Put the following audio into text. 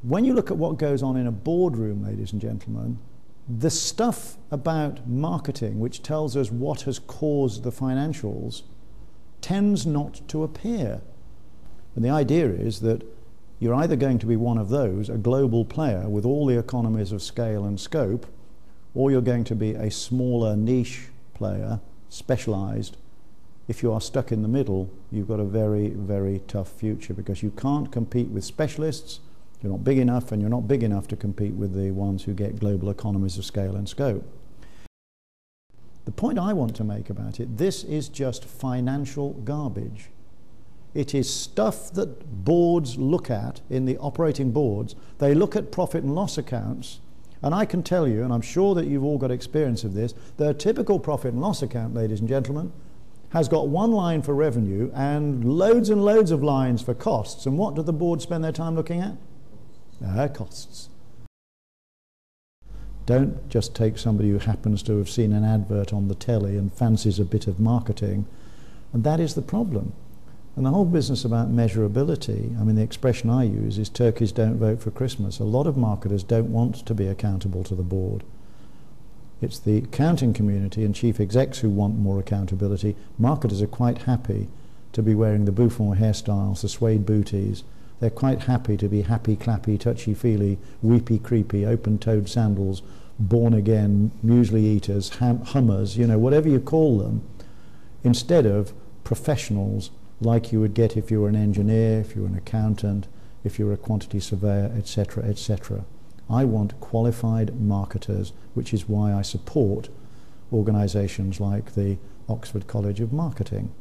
when you look at what goes on in a boardroom, ladies and gentlemen, the stuff about marketing, which tells us what has caused the financials, tends not to appear. And the idea is that you're either going to be one of those, a global player with all the economies of scale and scope, or you're going to be a smaller niche player, specialized. If you are stuck in the middle, you've got a very, very tough future, because you can't compete with specialists. You're not big enough, and you're not big enough to compete with the ones who get global economies of scale and scope. The point I want to make about it, this is just financial garbage. It is stuff that boards look at in the operating boards. They look at profit and loss accounts, and I can tell you, and I'm sure that you've all got experience of this, that a typical profit and loss account, ladies and gentlemen, has got one line for revenue and loads of lines for costs. And what do the boards spend their time looking at? Costs. Don't just take somebody who happens to have seen an advert on the telly and fancies a bit of marketing. And that is the problem. And the whole business about measurability, I mean, the expression I use is turkeys don't vote for Christmas. A lot of marketers don't want to be accountable to the board. It's the accounting community and chief execs who want more accountability. Marketers are quite happy to be wearing the bouffant hairstyles, the suede booties. They're quite happy to be happy, clappy, touchy-feely, weepy, creepy, open-toed sandals, born-again, muesli eaters, hummers, you know, whatever you call them, instead of professionals like you would get if you were an engineer, if you were an accountant, if you were a quantity surveyor, etc., etc. I want qualified marketers, which is why I support organisations like the Oxford College of Marketing.